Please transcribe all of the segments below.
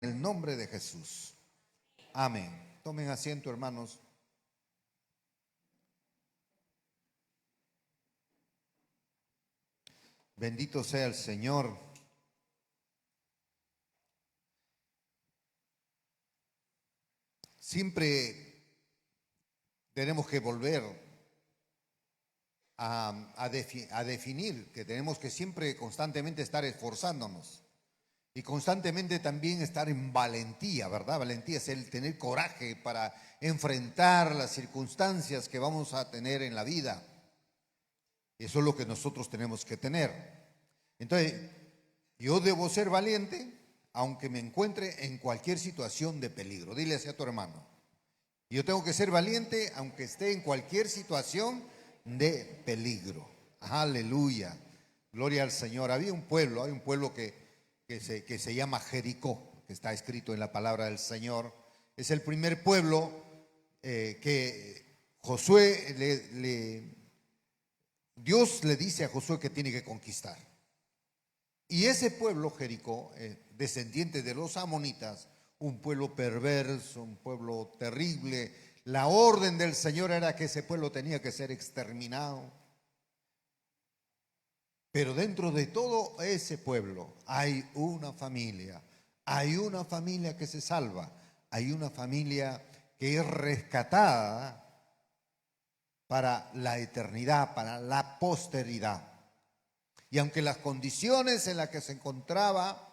En el nombre de Jesús. Amén. Tomen asiento, hermanos. Bendito sea el Señor. Siempre tenemos que volver a definir que tenemos que siempre constantemente estar esforzándonos y constantemente también estar en valentía, ¿verdad? Valentía es el tener coraje para enfrentar las circunstancias que vamos a tener en la vida. Eso es lo que nosotros tenemos que tener. Entonces, yo debo ser valiente aunque me encuentre en cualquier situación de peligro. Dile así a tu hermano. Yo tengo que ser valiente aunque esté en cualquier situación de peligro. Aleluya. Gloria al Señor. Hay un pueblo que se llama Jericó, que está escrito en la palabra del Señor. Es el primer pueblo que Josué Dios le dice a Josué que tiene que conquistar. Y ese pueblo, Jericó, descendiente de los amonitas, un pueblo perverso, un pueblo terrible. La orden del Señor era que ese pueblo tenía que ser exterminado. Pero dentro de todo ese pueblo hay una familia que se salva, hay una familia que es rescatada para la eternidad, para la posteridad. Y aunque las condiciones en las que se encontraba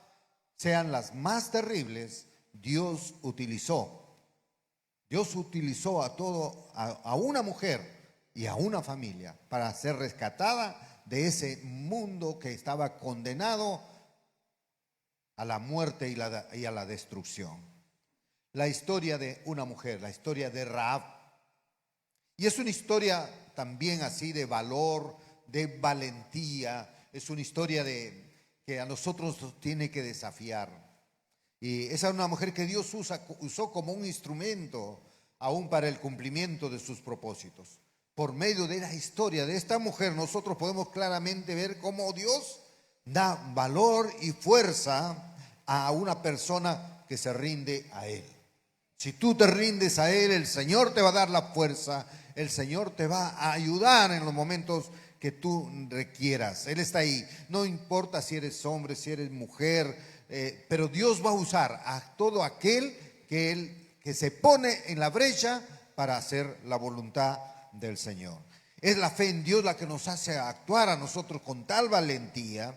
sean las más terribles, Dios utilizó a una mujer y a una familia para ser rescatada de ese mundo que estaba condenado a la muerte y a la destrucción. La historia de una mujer, la historia de Rahab. Y es una historia también así de valor, de valentía. Es una historia que a nosotros nos tiene que desafiar. Y esa es una mujer que Dios usó como un instrumento aún para el cumplimiento de sus propósitos. Por medio de la historia de esta mujer nosotros podemos claramente ver cómo Dios da valor y fuerza a una persona que se rinde a Él. Si tú te rindes a Él, el Señor te va a dar la fuerza, el Señor te va a ayudar en los momentos que tú requieras. Él está ahí. No importa si eres hombre, si eres mujer, pero Dios va a usar a todo aquel que se pone en la brecha para hacer la voluntad del Señor. Es la fe en Dios la que nos hace actuar a nosotros con tal valentía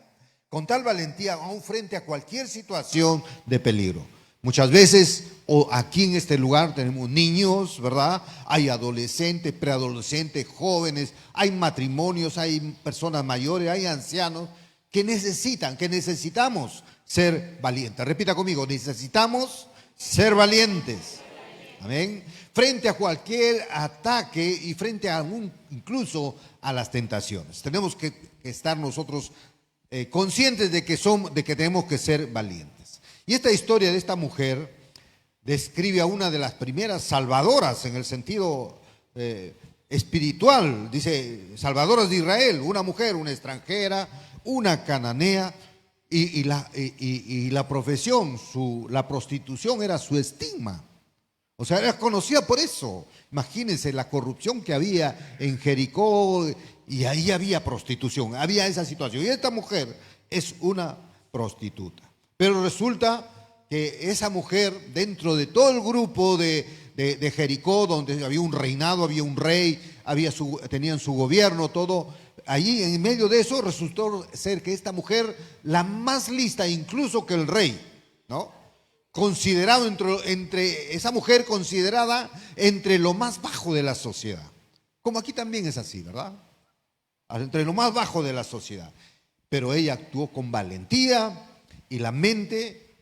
aún frente a cualquier situación de peligro. Muchas veces, aquí en este lugar tenemos niños, ¿verdad? Hay adolescentes, preadolescentes, jóvenes, hay matrimonios, hay personas mayores, hay ancianos que necesitamos ser valientes. Repita conmigo, necesitamos ser valientes. Amén. Frente a cualquier ataque y frente a incluso a las tentaciones. Tenemos que estar nosotros conscientes de que tenemos que ser valientes. Y esta historia de esta mujer describe a una de las primeras salvadoras en el sentido espiritual. Dice, salvadoras de Israel, una mujer, una extranjera, una cananea, y la profesión, la prostitución era su estigma. O sea, era conocida por eso. Imagínense la corrupción que había en Jericó, y ahí había prostitución, había esa situación. Y esta mujer es una prostituta. Pero resulta que esa mujer, dentro de todo el grupo de Jericó, donde había un reinado, había un rey, tenían su gobierno, todo, allí en medio de eso resultó ser que esta mujer, la más lista incluso que el rey, ¿no? Considerado esa mujer considerada entre lo más bajo de la sociedad. Como aquí también es así, ¿verdad? Entre lo más bajo de la sociedad. Pero ella actuó con valentía y la mente,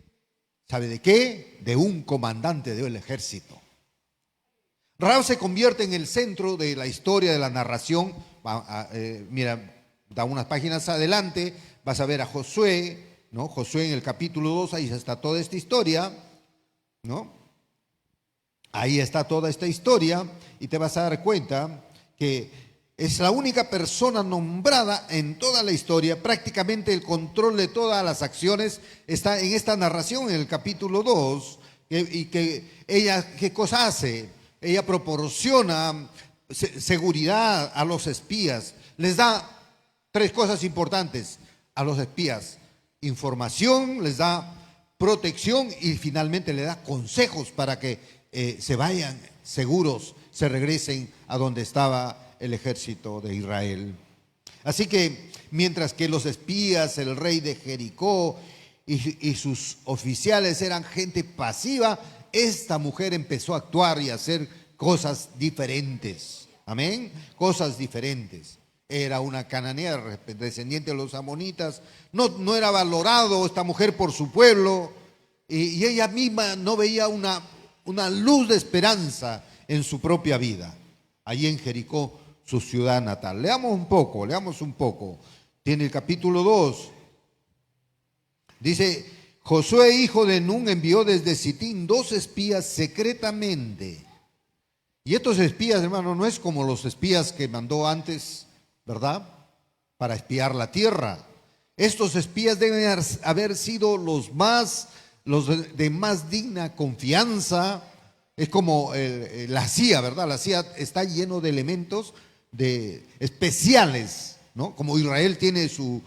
¿sabe de qué? De un comandante del ejército. Rahab se convierte en el centro de la historia de la narración. Mira, da unas páginas adelante, vas a ver a Josué, ¿no? Josué en el capítulo 2, ahí está toda esta historia, ¿no? Ahí está toda esta historia y te vas a dar cuenta que es la única persona nombrada en toda la historia. Prácticamente el control de todas las acciones está en esta narración, en el capítulo 2. Y que ella, ¿qué cosa hace? Ella proporciona seguridad a los espías. Les da tres cosas importantes a los espías: información, les da protección y finalmente le da consejos para que se vayan seguros, se regresen a donde estaba el ejército de Israel. Así que mientras que los espías, el rey de Jericó y sus oficiales eran gente pasiva, esta mujer empezó a actuar y a hacer cosas diferentes. Amén. Cosas diferentes. Era una cananea, descendiente de los amonitas. No era valorado esta mujer por su pueblo, y ella misma no veía una luz de esperanza en su propia vida, allí en Jericó, su ciudad natal. Leamos un poco. Tiene el capítulo 2. Dice: Josué, hijo de Nun, envió desde Sitín 2 espías secretamente. Y estos espías, hermano, no es como los espías que mandó antes, ¿verdad?, para espiar la tierra. Estos espías deben haber sido los de más digna confianza. Es como la CIA, ¿verdad? La CIA está lleno de elementos especiales, ¿no? Como Israel tiene su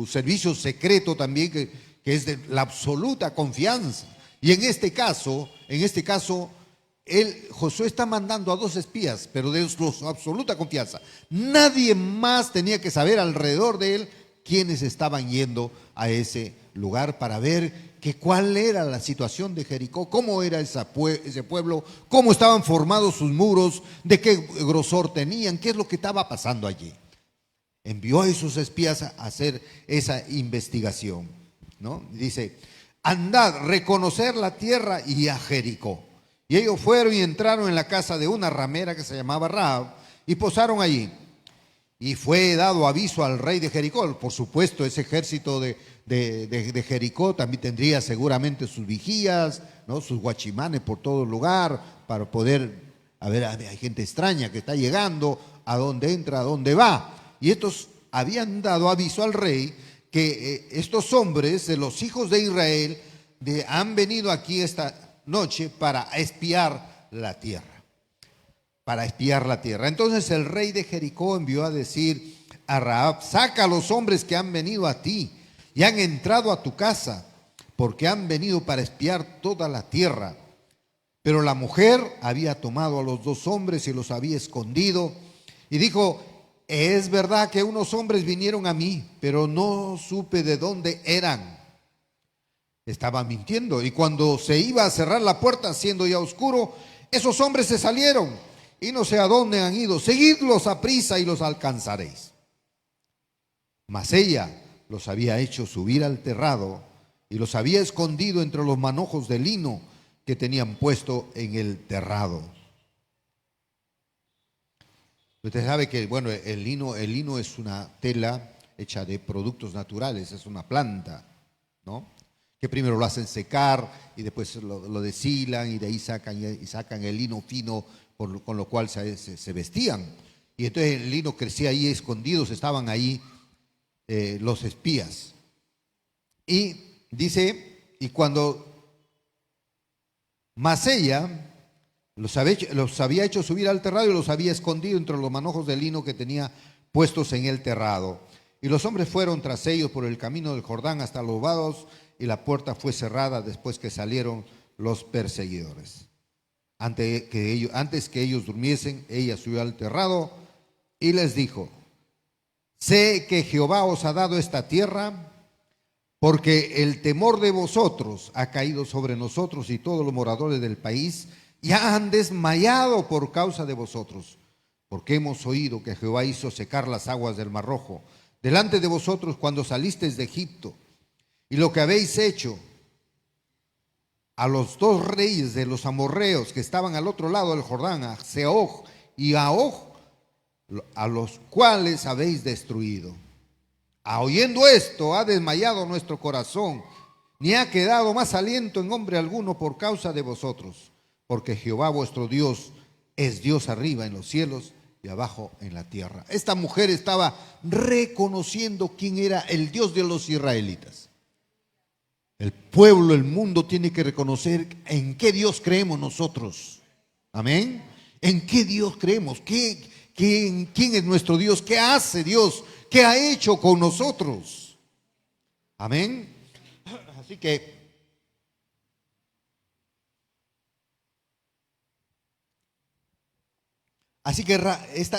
servicio secreto también, que es de la absoluta confianza. Y en este caso, Josué está mandando a 2 espías, pero de su absoluta confianza. Nadie más tenía que saber alrededor de él quiénes estaban yendo a ese lugar para ver cuál era la situación de Jericó, cómo era ese pueblo, cómo estaban formados sus muros, de qué grosor tenían, qué es lo que estaba pasando allí. Envió a esos espías a hacer esa investigación, ¿no? Dice: andad, reconocer la tierra y a Jericó. Y ellos fueron y entraron en la casa de una ramera que se llamaba Rahab y posaron allí. Y fue dado aviso al rey de Jericó. Por supuesto, ese ejército de Jericó también tendría seguramente sus vigías, ¿no?, sus guachimanes por todo el lugar, para poder, hay gente extraña que está llegando, a dónde entra, a dónde va. Y estos habían dado aviso al rey que estos hombres de los hijos de Israel han venido aquí esta noche para espiar la tierra. Entonces el rey de Jericó envió a decir a Rahab: saca a los hombres que han venido a ti y han entrado a tu casa, porque han venido para espiar toda la tierra. Pero la mujer había tomado a los 2 hombres y los había escondido, y dijo: es verdad que unos hombres vinieron a mí, pero no supe de dónde eran. Estaba mintiendo, y cuando se iba a cerrar la puerta, siendo ya oscuro, esos hombres se salieron y no sé a dónde han ido. Seguidlos a prisa y los alcanzaréis. Mas ella los había hecho subir al terrado y los había escondido entre los manojos de lino que tenían puesto en el terrado. Usted sabe que, bueno, el lino es una tela hecha de productos naturales, es una planta, ¿no?, que primero lo hacen secar y después lo deshilan, y de ahí sacan el lino fino con lo cual se vestían. Y entonces el lino crecía ahí escondidos, estaban ahí los espías. Y dice: y cuando mas ella los había hecho subir al terrado y los había escondido entre los manojos de lino que tenía puestos en el terrado. Y los hombres fueron tras ellos por el camino del Jordán hasta los vados, y la puerta fue cerrada después que salieron los perseguidores. Antes que ellos durmiesen, ella subió al terrado y les dijo: sé que Jehová os ha dado esta tierra, porque el temor de vosotros ha caído sobre nosotros y todos los moradores del país ya han desmayado por causa de vosotros, porque hemos oído que Jehová hizo secar las aguas del Mar Rojo delante de vosotros cuando salisteis de Egipto, y lo que habéis hecho a los 2 reyes de los amorreos que estaban al otro lado del Jordán, a Sehón y a Og, a los cuales habéis destruido. Oyendo esto, ha desmayado nuestro corazón, ni ha quedado más aliento en hombre alguno por causa de vosotros, porque Jehová vuestro Dios es Dios arriba en los cielos y abajo en la tierra. Esta mujer estaba reconociendo quién era el Dios de los israelitas. El pueblo, el mundo tiene que reconocer en qué Dios creemos nosotros. Amén. ¿En qué Dios creemos? ¿Quién es nuestro Dios? ¿Qué hace Dios? ¿Qué ha hecho con nosotros? Amén. Así que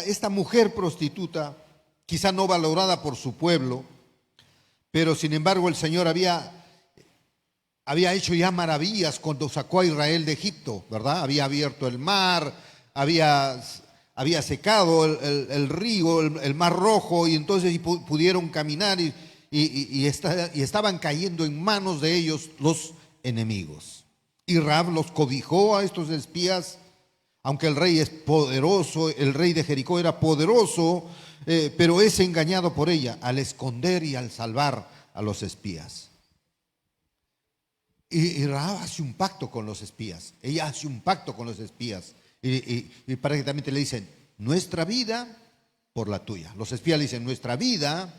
esta mujer prostituta, quizá no valorada por su pueblo, pero sin embargo el Señor había hecho ya maravillas cuando sacó a Israel de Egipto, ¿verdad? Había abierto el mar, había secado el río, el mar rojo, y entonces pudieron caminar y estaban cayendo en manos de ellos los enemigos. Y Rahab los cobijó a estos espías, aunque el rey es poderoso, el rey de Jericó era poderoso, pero es engañado por ella al esconder y al salvar a los espías. Y Rahab hace un pacto con los espías. Ella hace un pacto con los espías. Y prácticamente le dicen, nuestra vida por la tuya. Los espías le dicen, nuestra vida,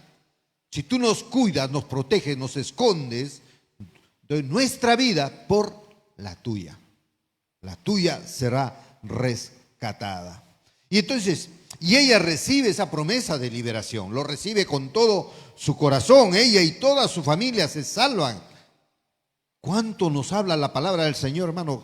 si tú nos cuidas, nos proteges, nos escondes, de nuestra vida por la tuya. La tuya será rescatada. Y entonces, y ella recibe esa promesa de liberación. Lo recibe con todo su corazón. Ella y toda su familia se salvan. ¿Cuánto nos habla la palabra del Señor, hermano?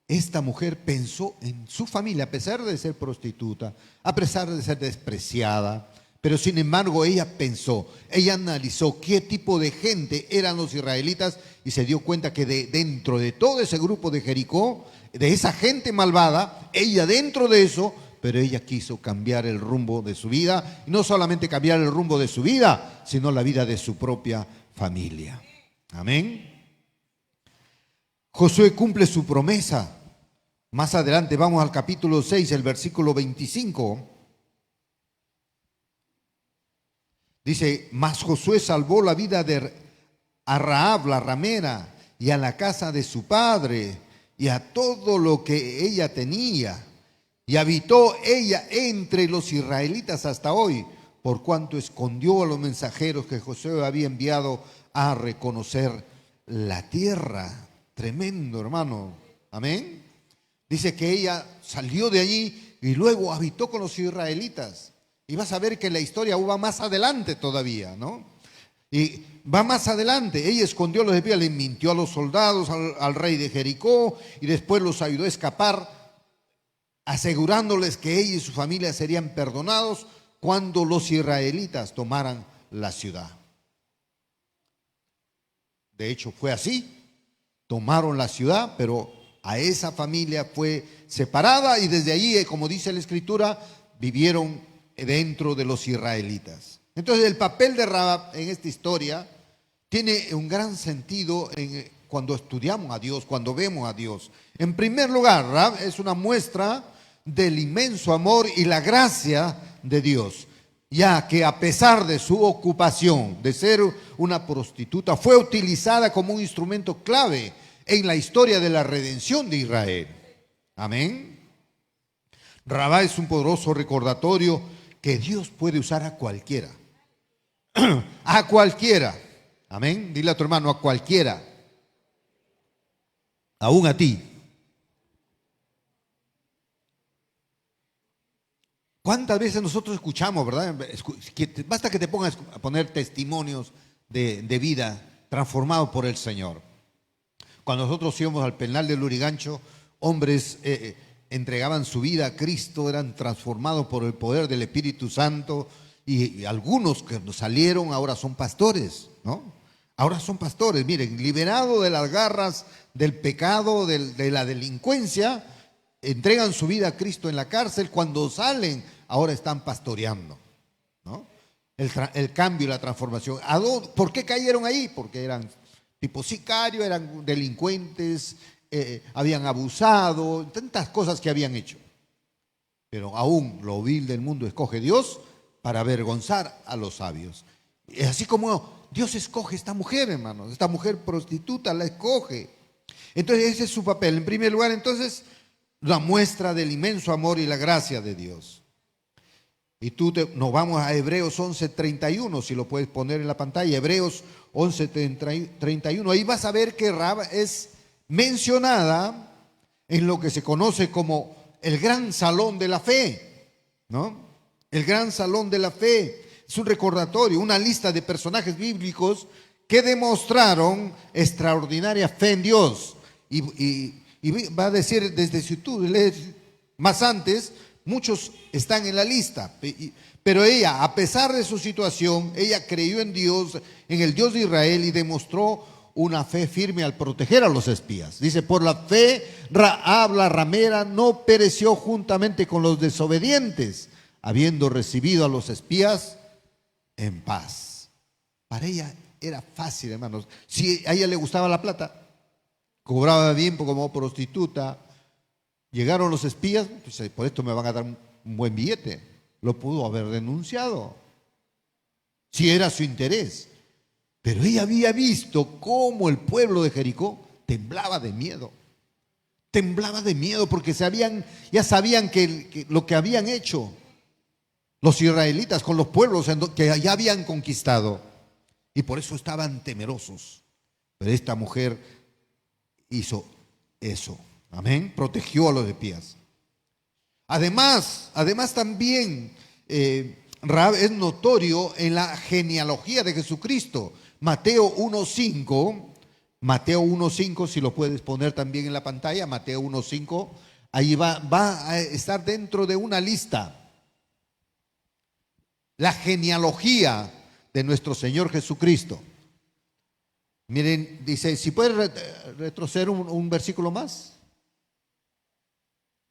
Esta mujer pensó en su familia, a pesar de ser prostituta, a pesar de ser despreciada, pero sin embargo ella pensó, ella analizó qué tipo de gente eran los israelitas y se dio cuenta que dentro de todo ese grupo de Jericó, de esa gente malvada, ella dentro de eso, pero ella quiso cambiar el rumbo de su vida, y no solamente cambiar el rumbo de su vida, sino la vida de su propia familia. Amén. Josué cumple su promesa. Más adelante vamos al capítulo 6, el versículo 25. Dice, mas Josué salvó la vida a Rahab, la ramera, y a la casa de su padre, y a todo lo que ella tenía. Y habitó ella entre los israelitas hasta hoy, por cuanto escondió a los mensajeros que Josué había enviado a reconocer la tierra. Tremendo, hermano. Amén. Dice que ella salió de allí y luego habitó con los israelitas. Y vas a ver que la historia va más adelante todavía, ¿no? Y va más adelante. Ella escondió a los espías, le mintió a los soldados, al rey de Jericó, y después los ayudó a escapar, asegurándoles que ella y su familia serían perdonados cuando los israelitas tomaran la ciudad. De hecho, fue así. Tomaron la ciudad, pero a esa familia fue separada y desde allí, como dice la Escritura, vivieron dentro de los israelitas. Entonces el papel de Rahab en esta historia tiene un gran sentido cuando estudiamos a Dios, cuando vemos a Dios. En primer lugar, Rahab es una muestra del inmenso amor y la gracia de Dios, ya que a pesar de su ocupación de ser una prostituta, fue utilizada como un instrumento clave en la historia de la redención de Israel. Amén. Rahab es un poderoso recordatorio que Dios puede usar a cualquiera. A cualquiera. Amén. Dile a tu hermano, a cualquiera. Aún a ti. ¿Cuántas veces nosotros escuchamos, verdad? Basta que te pongas a poner testimonios de vida transformados por el Señor. Cuando nosotros íbamos al penal de Lurigancho, hombres entregaban su vida a Cristo, eran transformados por el poder del Espíritu Santo, y algunos que salieron ahora son pastores, ¿no? Ahora son pastores, miren, liberados de las garras del pecado, de la delincuencia, entregan su vida a Cristo en la cárcel, cuando salen ahora están pastoreando, ¿no? El cambio y la transformación. ¿Por qué cayeron ahí? Porque eran tipo sicarios, eran delincuentes, habían abusado, tantas cosas que habían hecho. Pero aún lo vil del mundo escoge Dios para avergonzar a los sabios. Y así como Dios escoge esta mujer, hermanos, esta mujer prostituta la escoge. Entonces ese es su papel. En primer lugar, entonces, la muestra del inmenso amor y la gracia de Dios. Y nos vamos a Hebreos 11:31, si lo puedes poner en la pantalla, Hebreos 11:31. Ahí vas a ver que Rahab es mencionada en lo que se conoce como el gran salón de la fe, ¿no? El gran salón de la fe es un recordatorio, una lista de personajes bíblicos que demostraron extraordinaria fe en Dios. Y va a decir, desde si tú lees más antes, muchos están en la lista, pero ella, a pesar de su situación, ella creyó en Dios, en el Dios de Israel, y demostró una fe firme al proteger a los espías. Dice, por la fe, Rahab la ramera no pereció juntamente con los desobedientes, habiendo recibido a los espías en paz. Para ella era fácil, hermanos. Si a ella le gustaba la plata, cobraba bien como prostituta, llegaron los espías, pues por esto me van a dar un buen billete. Lo pudo haber denunciado, si era su interés. Pero ella había visto cómo el pueblo de Jericó temblaba de miedo. Temblaba de miedo porque ya sabían que lo que habían hecho los israelitas con los pueblos que ya habían conquistado. Y por eso estaban temerosos. Pero esta mujer hizo eso. Amén. Protegió a los espías. Además también Rahab es notorio en la genealogía de Jesucristo. Mateo 1:5, si lo puedes poner también en la pantalla, Mateo 1:5, ahí va a estar dentro de una lista. La genealogía de nuestro Señor Jesucristo. Miren, dice, si puedes retroceder un versículo más.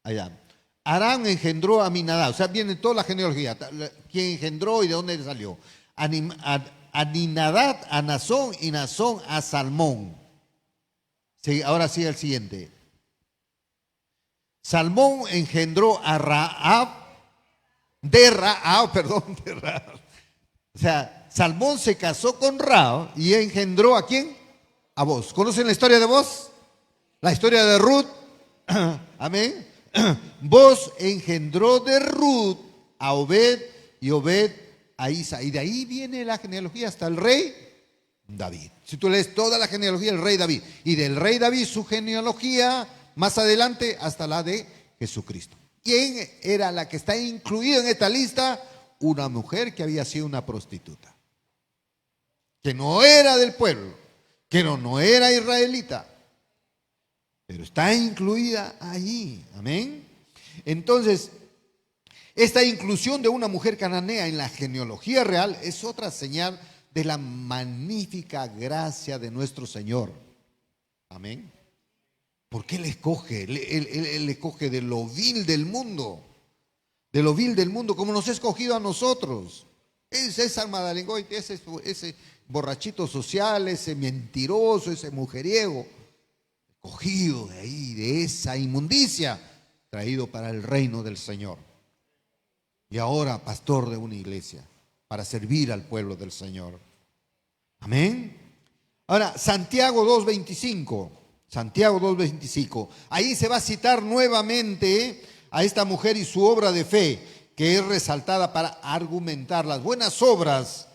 Allá. Aram engendró a Aminadab, o sea, viene toda la genealogía, quién engendró y de dónde salió. Aminadab a Nazón y Nazón a Salmón. Sí, ahora sí el siguiente. Salmón engendró a Rahab, de Rahab. O sea, Salmón se casó con Rahab y engendró ¿a quién? A Boz. ¿Conocen la historia de Boz? La historia de Ruth. Amén. Boz engendró de Ruth a Obed y Obed a Isa. Y de ahí viene la genealogía hasta el rey David. Si tú lees toda la genealogía del rey David y del rey David su genealogía más adelante hasta la de Jesucristo. ¿Quién era la que está incluida en esta lista? Una mujer que había sido una prostituta, que no era del pueblo, que no era israelita, pero está incluida allí. Amén. Entonces, esta inclusión de una mujer cananea en la genealogía real es otra señal de la magnífica gracia de nuestro Señor. Amén. Porque Él escoge, Él escoge de lo vil del mundo, como nos ha escogido a nosotros. Ese César Madalengoy, ese borrachito social, ese mentiroso, ese mujeriego, cogido de ahí, de esa inmundicia, traído para el reino del Señor. Y ahora pastor de una iglesia, para servir al pueblo del Señor. Amén. Ahora, Santiago 2:25, ahí se va a citar nuevamente a esta mujer y su obra de fe, que es resaltada para argumentar. Las buenas obras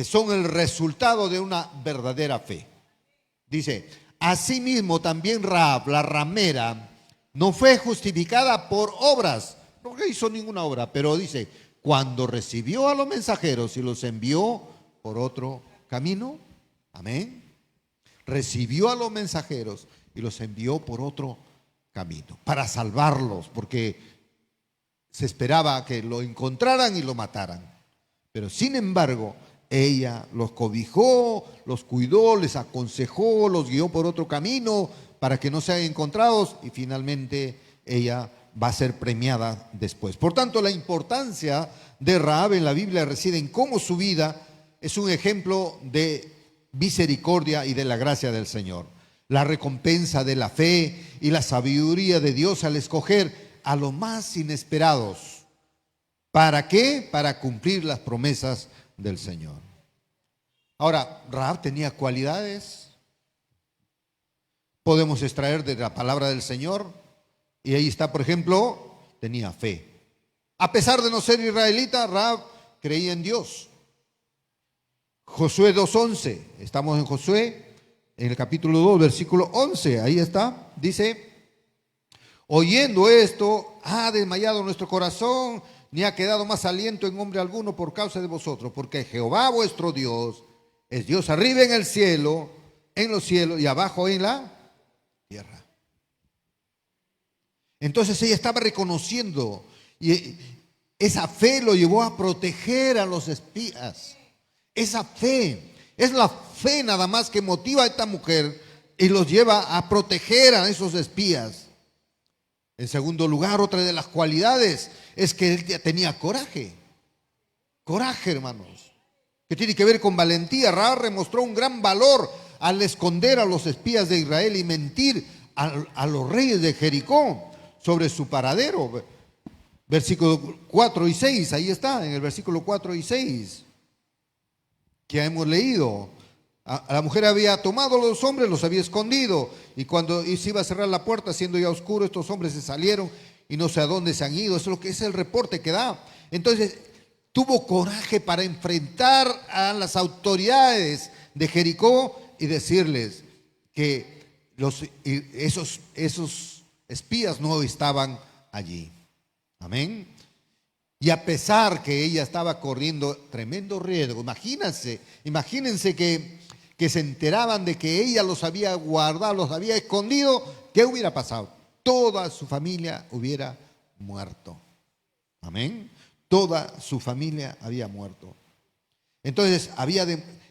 son el resultado de una verdadera fe. Dice, asimismo también Rahab, la ramera, no fue justificada por obras, no hizo ninguna obra, pero dice, cuando recibió a los mensajeros y los envió por otro camino. Amén. Recibió a los mensajeros y los envió por otro camino para salvarlos, porque se esperaba que lo encontraran y lo mataran. Pero sin embargo, ella los cobijó, los cuidó, les aconsejó, los guió por otro camino para que no sean encontrados, y finalmente ella va a ser premiada después. Por tanto, la importancia de Rahab en la Biblia reside en cómo su vida es un ejemplo de misericordia y de la gracia del Señor. La recompensa de la fe y la sabiduría de Dios al escoger a los más inesperados. ¿Para qué? Para cumplir las promesas del Señor. Ahora, Rahab tenía cualidades. Podemos extraer de la palabra del Señor. Y ahí está, por ejemplo, tenía fe. A pesar de no ser israelita, Rahab creía en Dios. Josué 2:11, estamos en Josué, en el capítulo 2, versículo 11, ahí está, dice: oyendo esto, ha desmayado nuestro corazón, ni ha quedado más aliento en hombre alguno por causa de vosotros, porque Jehová vuestro Dios es Dios arriba en el cielo, en los cielos, y abajo en la tierra. Entonces ella estaba reconociendo, y esa fe lo llevó a proteger a los espías. Esa fe, es la fe nada más que motiva a esta mujer y los lleva a proteger a esos espías. En segundo lugar, otra de las cualidades es que él tenía coraje. Coraje, hermanos, que tiene que ver con valentía. Rahab demostró un gran valor al esconder a los espías de Israel y mentir a los reyes de Jericó sobre su paradero. Versículo 4 y 6, ahí está, en el versículo 4 y 6, que hemos leído. A la mujer había tomado a los hombres, los había escondido, y cuando se iba a cerrar la puerta, siendo ya oscuro, estos hombres se salieron y no sé a dónde se han ido. Eso es lo que es el reporte que da. Entonces tuvo coraje para enfrentar a las autoridades de Jericó y decirles que esos espías no estaban allí. Amén. Y a pesar que ella estaba corriendo tremendo riesgo, imagínense que se enteraban de que ella los había guardado, los había escondido, ¿qué hubiera pasado? Toda su familia hubiera muerto. Amén. Toda su familia había muerto. Entonces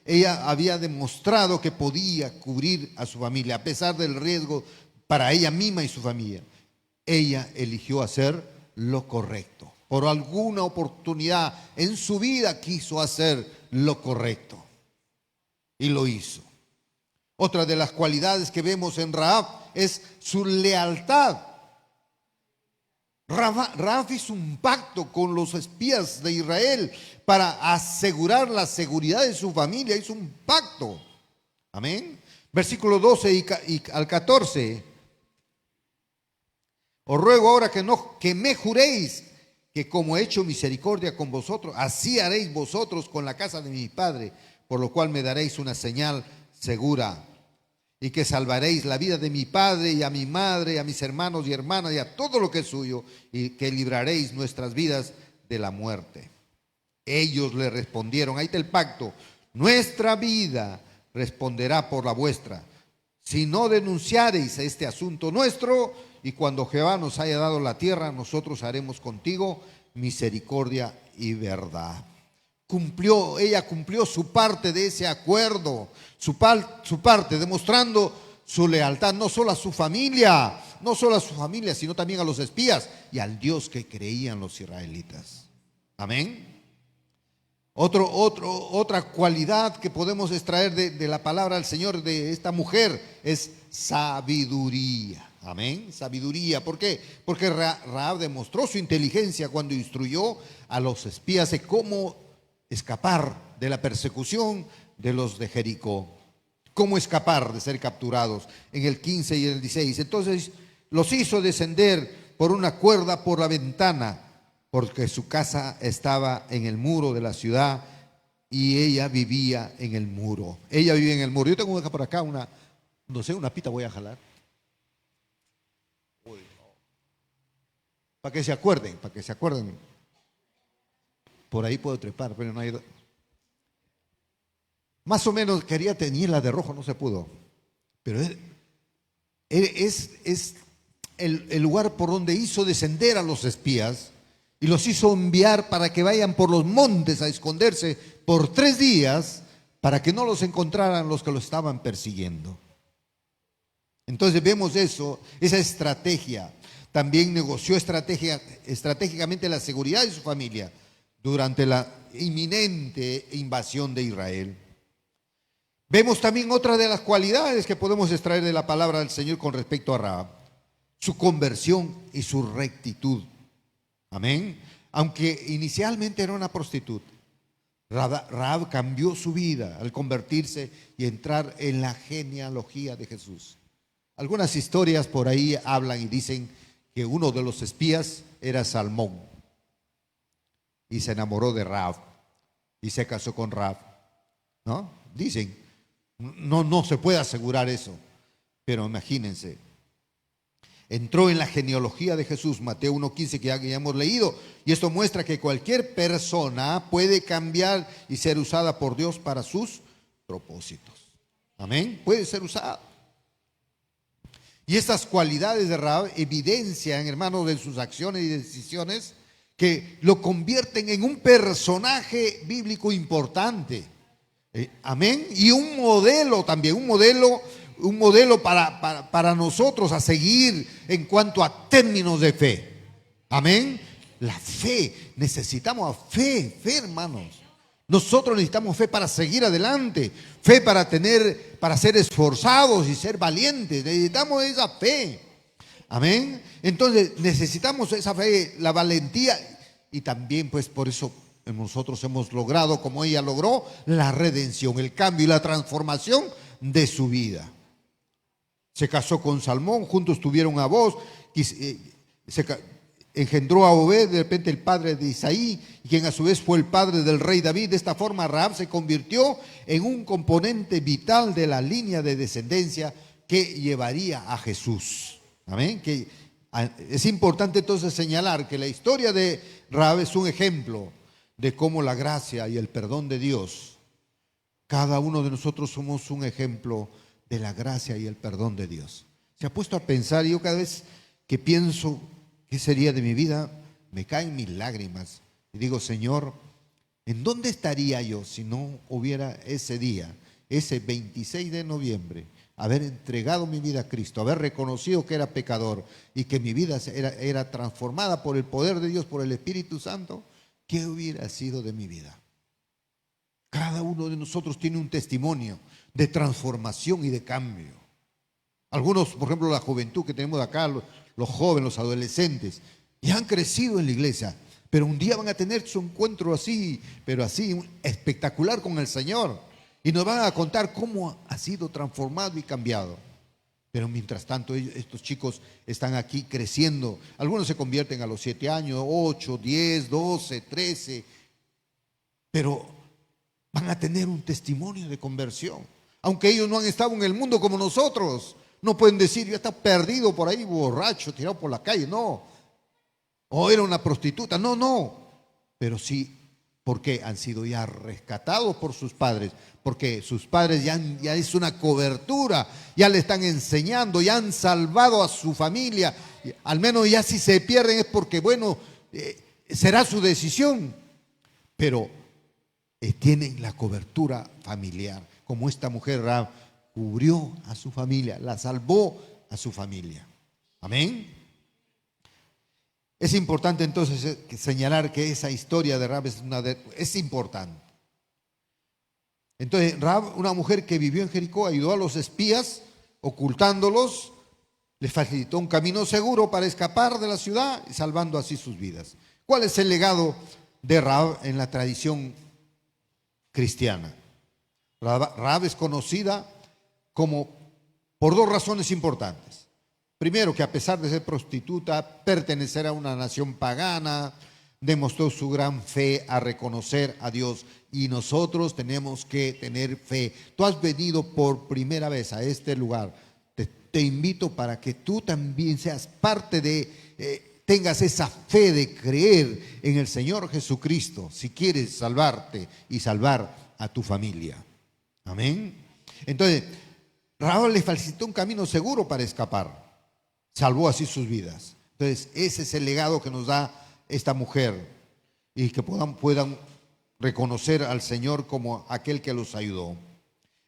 ella había demostrado que podía cubrir a su familia, a pesar del riesgo para ella misma y su familia. Ella eligió hacer lo correcto. Por alguna oportunidad en su vida quiso hacer lo correcto y lo hizo. Otra de las cualidades que vemos en Rahab es su lealtad. Rahab hizo un pacto con los espías de Israel para asegurar la seguridad de su familia. Hizo un pacto. Amén. Versículo 12 y al 14. Os ruego ahora que me juréis que como he hecho misericordia con vosotros, así haréis vosotros con la casa de mi padre, por lo cual me daréis una señal segura, y que salvaréis la vida de mi padre y a mi madre, y a mis hermanos y hermanas, y a todo lo que es suyo, y que libraréis nuestras vidas de la muerte. Ellos le respondieron, ahí está el pacto: nuestra vida responderá por la vuestra, si no denunciareis este asunto nuestro, y cuando Jehová nos haya dado la tierra, nosotros haremos contigo misericordia y verdad. Ella cumplió su parte de ese acuerdo, su parte, demostrando su lealtad, no solo a su familia, sino también a los espías y al Dios que creían los israelitas. Amén. Otra cualidad que podemos extraer de la palabra del Señor de esta mujer es sabiduría. Amén, sabiduría. ¿Por qué? Porque Rahab demostró su inteligencia cuando instruyó a los espías de cómo escapar de la persecución de los de Jericó, cómo escapar de ser capturados, en el 15 y el 16. Entonces los hizo descender por una cuerda por la ventana, porque su casa estaba en el muro de la ciudad y ella vivía en el muro. Ella vivía en el muro. Yo tengo por acá una pita voy a jalar. Para que se acuerden. Por ahí puedo trepar, pero no hay. Más o menos quería teñirla de rojo, no se pudo. Pero es el lugar por donde hizo descender a los espías y los hizo enviar para que vayan por los montes a esconderse por 3 días para que no los encontraran los que los estaban persiguiendo. Entonces vemos esa estrategia. También negoció estratégicamente la seguridad de su familia durante la inminente invasión de Israel. Vemos también otra de las cualidades que podemos extraer de la palabra del Señor con respecto a Rahab: su conversión y su rectitud. Amén. Aunque inicialmente era una prostituta, Rahab cambió su vida al convertirse y entrar en la genealogía de Jesús. Algunas historias por ahí hablan y dicen que uno de los espías era Salmón. y se enamoró de Rahab y se casó con Rahab, ¿no? Dicen, no se puede asegurar eso, pero imagínense. Entró en la genealogía de Jesús, Mateo 1:15, que ya hemos leído, y esto muestra que cualquier persona puede cambiar y ser usada por Dios para sus propósitos. Amén, puede ser usada. Y estas cualidades de Rahab evidencian, hermanos, de sus acciones y decisiones que lo convierten en un personaje bíblico importante. Amén. Y un modelo también, un modelo para nosotros a seguir en cuanto a términos de fe. Amén. La fe, necesitamos fe, hermanos. Nosotros necesitamos fe para seguir adelante, fe para ser esforzados y ser valientes. Necesitamos esa fe. Amén. Entonces necesitamos esa fe, la valentía, y también pues por eso nosotros hemos logrado, como ella logró, la redención, el cambio y la transformación de su vida. Se casó con Salmón, juntos tuvieron a Booz, engendró a Obed, de repente el padre de Isaí, quien a su vez fue el padre del rey David. De esta forma Rahab se convirtió en un componente vital de la línea de descendencia que llevaría a Jesús. Amén. Que es importante entonces señalar que la historia de Rahab es un ejemplo de cómo la gracia y el perdón de Dios, cada uno de nosotros somos un ejemplo de la gracia y el perdón de Dios. Se ha puesto a pensar, y yo cada vez que pienso qué sería de mi vida, me caen mis lágrimas y digo, Señor, ¿en dónde estaría yo si no hubiera ese día, ese 26 de noviembre, haber entregado mi vida a Cristo, haber reconocido que era pecador y que mi vida era transformada por el poder de Dios, por el Espíritu Santo? ¿Qué hubiera sido de mi vida? Cada uno de nosotros tiene un testimonio de transformación y de cambio. Algunos, por ejemplo, la juventud que tenemos acá, los jóvenes, los adolescentes, ya han crecido en la iglesia, pero un día van a tener su encuentro así, pero así espectacular con el Señor, y nos van a contar cómo ha sido transformado y cambiado. Pero mientras tanto, estos chicos están aquí creciendo. Algunos se convierten a los 7 años, 8, 10, 12, 13, pero van a tener un testimonio de conversión. Aunque ellos no han estado en el mundo como nosotros, no pueden decir, yo estaba perdido por ahí, borracho, tirado por la calle, no. O era una prostituta, no. Pero sí, porque han sido ya rescatados por sus padres, porque sus padres ya es una cobertura, ya le están enseñando, ya han salvado a su familia. Al menos ya si se pierden es porque, bueno, será su decisión, pero tienen la cobertura familiar, como esta mujer Rahab cubrió a su familia, la salvó a su familia. Amén. Es importante entonces señalar que esa historia de Rahab es importante. Entonces Rahab, una mujer que vivió en Jericó, ayudó a los espías ocultándolos, les facilitó un camino seguro para escapar de la ciudad y salvando así sus vidas. ¿Cuál es el legado de Rahab en la tradición cristiana? Rahab es conocida como por 2 razones importantes. Primero, que a pesar de ser prostituta, pertenecer a una nación pagana, demostró su gran fe a reconocer a Dios, y nosotros tenemos que tener fe. Tú has venido por primera vez a este lugar, te invito para que tú también seas parte tengas esa fe de creer en el Señor Jesucristo, si quieres salvarte y salvar a tu familia. Amén. Entonces, Rahab le facilitó un camino seguro para escapar, salvó así sus vidas. Entonces, ese es el legado que nos da esta mujer, y que puedan reconocer al Señor como aquel que los ayudó.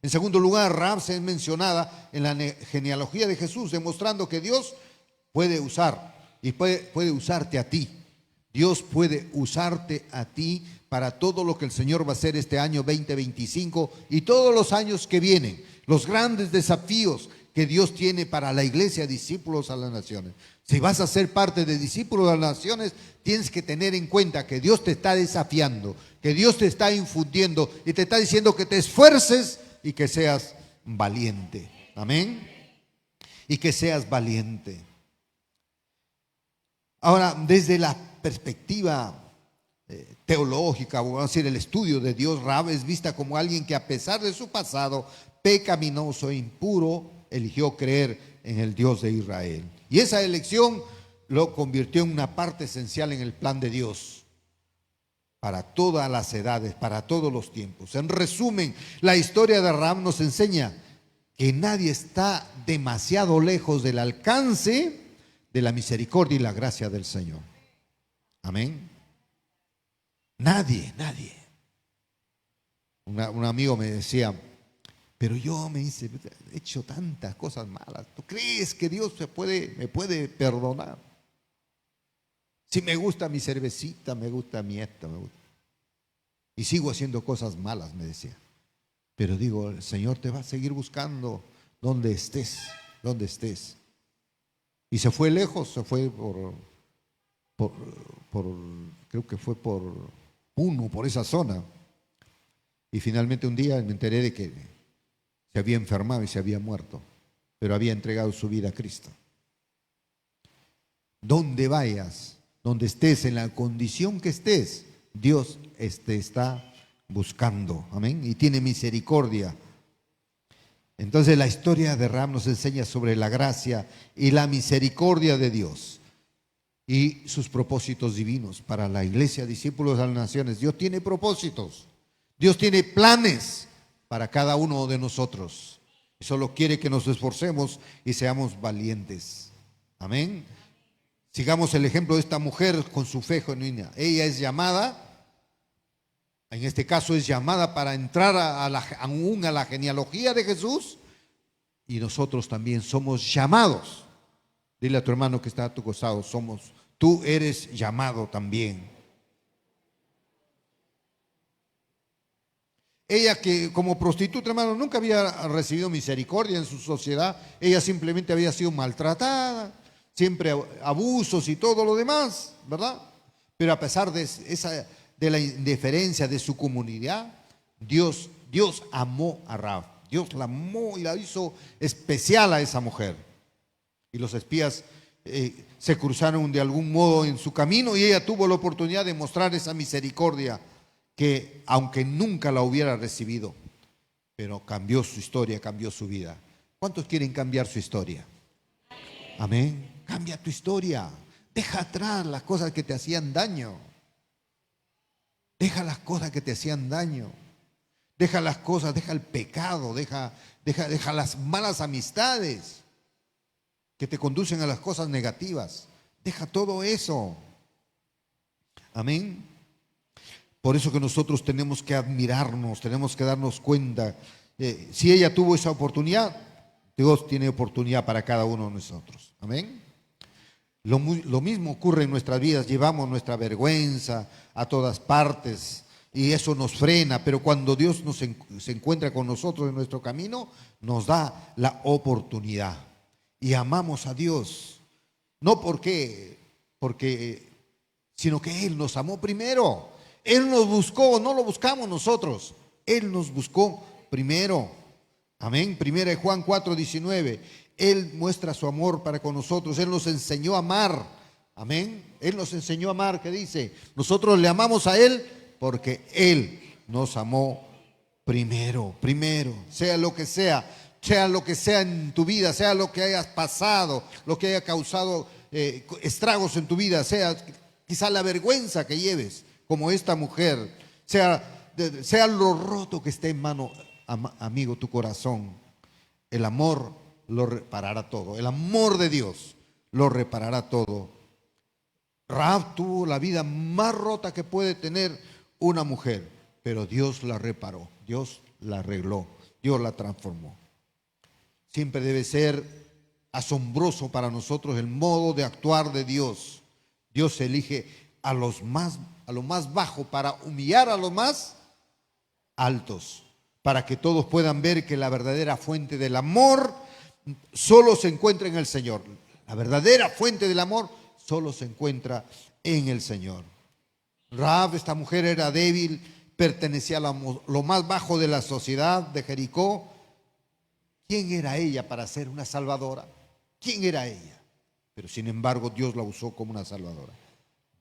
En segundo lugar, Rahab es mencionada en la genealogía de Jesús, demostrando que Dios puede usar y puede usarte a ti. Dios puede usarte a ti para todo lo que el Señor va a hacer este año 2025 y todos los años que vienen, los grandes desafíos que Dios tiene para la iglesia, discípulos a las naciones. Si vas a ser parte de discípulos a las naciones, tienes que tener en cuenta que Dios te está desafiando, que Dios te está infundiendo y te está diciendo que te esfuerces y que seas valiente. Amén. Y que seas valiente. Ahora, desde la perspectiva teológica, vamos a decir, el estudio de Dios, Rahab es vista como alguien que a pesar de su pasado pecaminoso e impuro, eligió creer en el Dios de Israel. Y esa elección lo convirtió en una parte esencial en el plan de Dios para todas las edades, para todos los tiempos. En resumen, la historia de Rahab nos enseña que nadie está demasiado lejos del alcance de la misericordia y la gracia del Señor. Amén. Nadie. Un amigo me decía, pero yo, me dice, he hecho tantas cosas malas. ¿Tú crees que Dios me puede perdonar? Si me gusta mi cervecita, me gusta mi esto, me gusta. Y sigo haciendo cosas malas, me decía. Pero digo, el Señor te va a seguir buscando donde estés, donde estés. Y se fue lejos, se fue creo que fue por Puno, por esa zona. Y finalmente un día me enteré de que se había enfermado y se había muerto, pero había entregado su vida a Cristo. Donde vayas, donde estés, en la condición que estés, Dios te está buscando, amén, y tiene misericordia. Entonces la historia de Rahab nos enseña sobre la gracia y la misericordia de Dios y sus propósitos divinos para la iglesia, discípulos de las naciones. Dios tiene propósitos, Dios tiene planes para cada uno de nosotros. Y solo quiere que nos esforcemos y seamos valientes. Amén. Sigamos el ejemplo de esta mujer con su fe genuina. Ella es llamada, en este caso es llamada para entrar aún a la genealogía de Jesús, y nosotros también somos llamados. Dile a tu hermano que está a tu costado, tú eres llamado también. Ella, que como prostituta, hermano, nunca había recibido misericordia en su sociedad. Ella simplemente había sido maltratada, siempre abusos y todo lo demás, ¿verdad? Pero a pesar de la indiferencia de su comunidad, Dios amó a Rahab. Dios la amó y la hizo especial a esa mujer. Y los espías se cruzaron de algún modo en su camino, y ella tuvo la oportunidad de mostrar esa misericordia que, aunque nunca la hubiera recibido, pero cambió su historia, cambió su vida. ¿Cuántos quieren cambiar su historia? Amén. Cambia tu historia. Deja atrás las cosas que te hacían daño. Deja las cosas que te hacían daño. Deja las cosas, deja el pecado, deja las malas amistades que te conducen a las cosas negativas. Deja todo eso. Amén. Por eso que nosotros tenemos que admirarnos, tenemos que darnos cuenta. Si ella tuvo esa oportunidad, Dios tiene oportunidad para cada uno de nosotros. Amén. Lo mismo ocurre en nuestras vidas. Llevamos nuestra vergüenza a todas partes y eso nos frena, pero cuando Dios se encuentra con nosotros en nuestro camino, nos da la oportunidad. Y amamos a Dios, no porque sino que Él nos amó primero. Él nos buscó, no lo buscamos nosotros. Él nos buscó primero. Amén. Primera de Juan 4:19. Él muestra su amor para con nosotros. Él nos enseñó a amar. Amén. Él nos enseñó a amar. ¿Qué dice? Nosotros le amamos a Él porque Él nos amó primero. Sea lo que sea en tu vida, sea lo que hayas pasado, lo que haya causado estragos en tu vida, sea quizá la vergüenza que lleves, como esta mujer, sea lo roto que esté en mano, amigo, tu corazón. El amor lo reparará todo. El amor de Dios lo reparará todo. Rahab tuvo la vida más rota que puede tener una mujer, pero Dios la reparó, Dios la arregló, Dios la transformó. Siempre debe ser asombroso para nosotros el modo de actuar de Dios. Dios elige a lo más bajo para humillar a los más altos, para que todos puedan ver que la verdadera fuente del amor solo se encuentra en el Señor. La verdadera fuente del amor solo se encuentra en el Señor. Rahab, esta mujer, era débil, pertenecía a lo más bajo de la sociedad de Jericó. ¿Quién era ella para ser una salvadora? ¿Quién era ella? Pero sin embargo Dios la usó como una salvadora.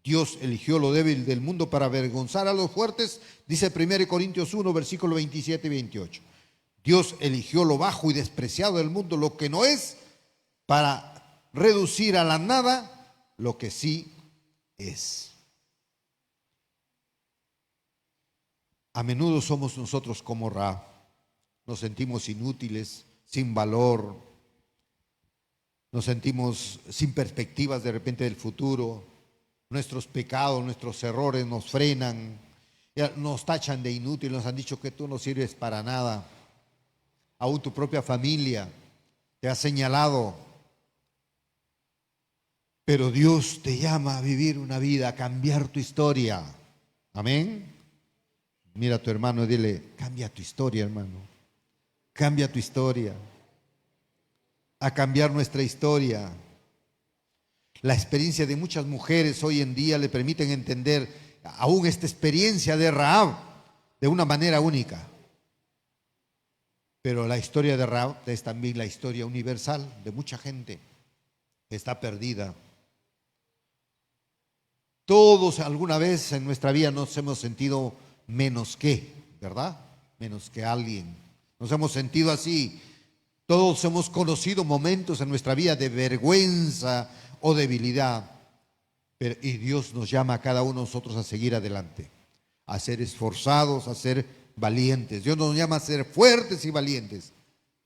Dios eligió lo débil del mundo para avergonzar a los fuertes, dice 1 Corintios 1, versículo 27 y 28. Dios eligió lo bajo y despreciado del mundo, lo que no es, para reducir a la nada lo que sí es. A menudo somos nosotros como Rahab, nos sentimos inútiles, sin valor, nos sentimos sin perspectivas de repente del futuro. Nuestros pecados, nuestros errores nos frenan, nos tachan de inútil, nos han dicho que tú no sirves para nada. Aún tu propia familia te ha señalado. Pero Dios te llama a vivir una vida, a cambiar tu historia. Amén. Mira a tu hermano y dile, cambia tu historia, hermano. Cambia tu historia. A cambiar nuestra historia. La experiencia de muchas mujeres hoy en día le permiten entender aún esta experiencia de Rahab de una manera única. Pero la historia de Rahab es también la historia universal de mucha gente que está perdida. Todos alguna vez en nuestra vida nos hemos sentido menos que, ¿verdad? Menos que alguien. Nos hemos sentido así. Todos hemos conocido momentos en nuestra vida de vergüenza o debilidad. Y Dios nos llama a cada uno de nosotros a seguir adelante, a ser esforzados, a ser valientes. Dios nos llama a ser fuertes y valientes,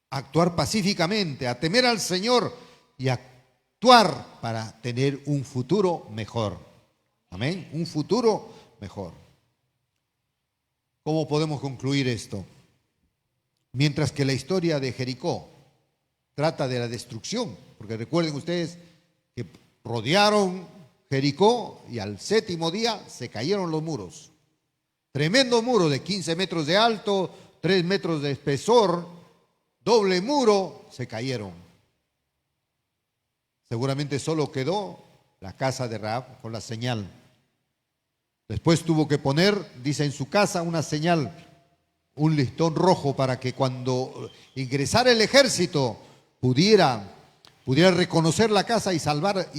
a actuar pacíficamente, a temer al Señor y a actuar para tener un futuro mejor. Amén, un futuro mejor. ¿Cómo podemos concluir esto? Mientras que la historia de Jericó trata de la destrucción, porque recuerden ustedes que rodearon Jericó y al séptimo día se cayeron los muros. Tremendo muro de 15 metros de alto, 3 metros de espesor, doble muro, se cayeron. Seguramente solo quedó la casa de Rahab con la señal. Después tuvo que poner, dice en su casa, una señal, un listón rojo para que cuando ingresara el ejército pudiera reconocer la casa y salvar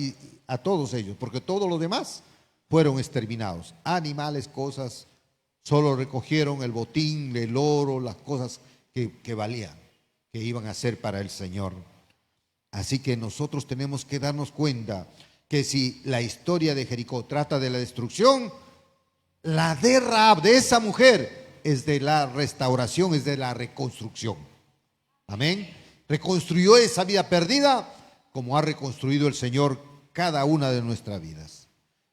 a todos ellos, porque todos los demás fueron exterminados. Animales, cosas, solo recogieron el botín, el oro, las cosas que valían, que iban a ser para el Señor. Así que nosotros tenemos que darnos cuenta que si la historia de Jericó trata de la destrucción, la de Rahab, de esa mujer, es de la restauración, es de la reconstrucción. Amén. Reconstruyó esa vida perdida como ha reconstruido el Señor cada una de nuestras vidas.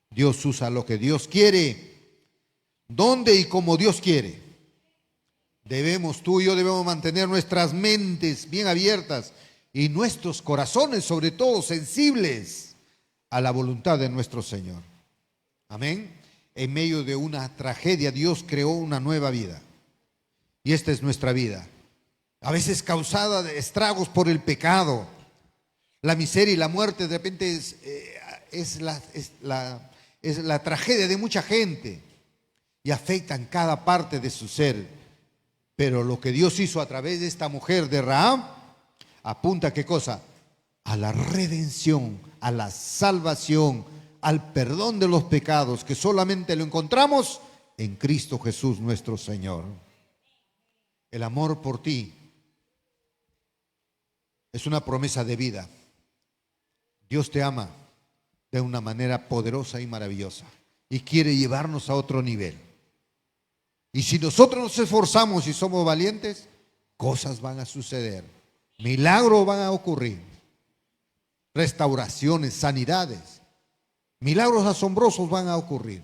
Dios usa lo que Dios quiere, donde y como Dios quiere. Tú y yo debemos mantener nuestras mentes bien abiertas y nuestros corazones, sobre todo, sensibles a la voluntad de nuestro Señor. Amén. En medio de una tragedia, Dios creó una nueva vida. Y esta es nuestra vida. A veces causada de estragos por el pecado. La miseria y la muerte de repente es la tragedia de mucha gente. Y afectan cada parte de su ser. Pero lo que Dios hizo a través de esta mujer de Rahab, apunta a ¿qué cosa? A la redención, a la salvación, al perdón de los pecados, que solamente lo encontramos en Cristo Jesús nuestro Señor. El amor por ti es una promesa de vida. Dios te ama de una manera poderosa y maravillosa y quiere llevarnos a otro nivel. Y si nosotros nos esforzamos y somos valientes, cosas van a suceder, milagros van a ocurrir, restauraciones, sanidades, milagros asombrosos van a ocurrir.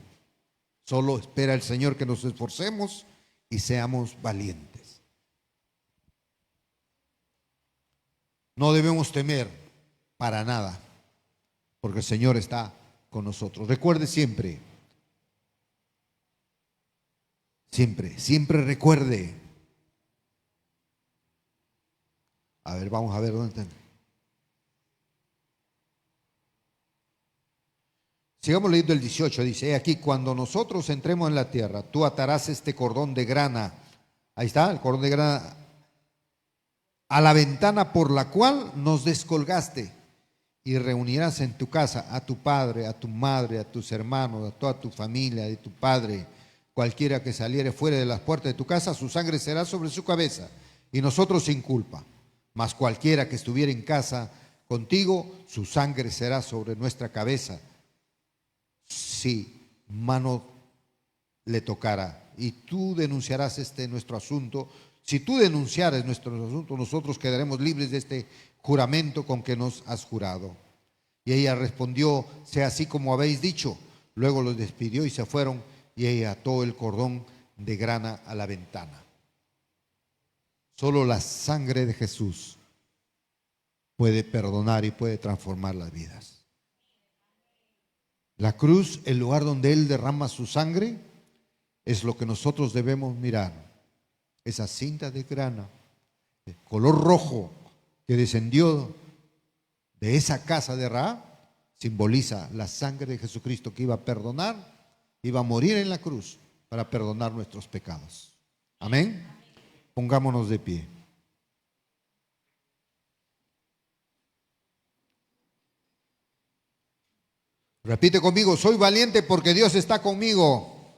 Solo espera el Señor que nos esforcemos y seamos valientes. No debemos temer para nada, porque el Señor está con nosotros. Recuerde siempre, siempre recuerde. A ver, vamos a ver dónde están. Sigamos leyendo el 18, dice, aquí cuando nosotros entremos en la tierra, tú atarás este cordón de grana, ahí está, el cordón de grana, a la ventana por la cual nos descolgaste, y reunirás en tu casa a tu padre, a tu madre, a tus hermanos, a toda tu familia, de tu padre, cualquiera que saliere fuera de las puertas de tu casa, su sangre será sobre su cabeza, y nosotros sin culpa. Mas cualquiera que estuviera en casa contigo, su sangre será sobre nuestra cabeza, si mano le tocara. Y tú denunciarás nuestro asunto. Si tú denunciares nuestro asunto, nosotros quedaremos libres de este juramento con que nos has jurado. Y ella respondió, sea así como habéis dicho. Luego los despidió y se fueron, y ella ató el cordón de grana a la ventana. Solo la sangre de Jesús puede perdonar y puede transformar las vidas. La cruz, el lugar donde Él derrama su sangre, es lo que nosotros debemos mirar. Esa cinta de grana, de color rojo, que descendió de esa casa de Rahab, simboliza la sangre de Jesucristo que iba a perdonar, iba a morir en la cruz para perdonar nuestros pecados. Amén. Pongámonos de pie. Repite conmigo, soy valiente porque Dios está conmigo.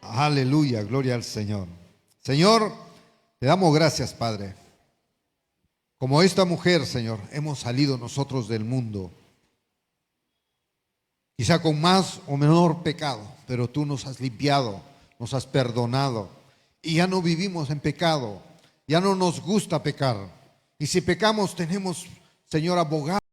Aleluya, gloria al Señor. Señor, te damos gracias, Padre. Como esta mujer, Señor, hemos salido nosotros del mundo, quizá con más o menor pecado, pero tú nos has limpiado, nos has perdonado y ya no vivimos en pecado, ya no nos gusta pecar. Y si pecamos tenemos, Señor, abogado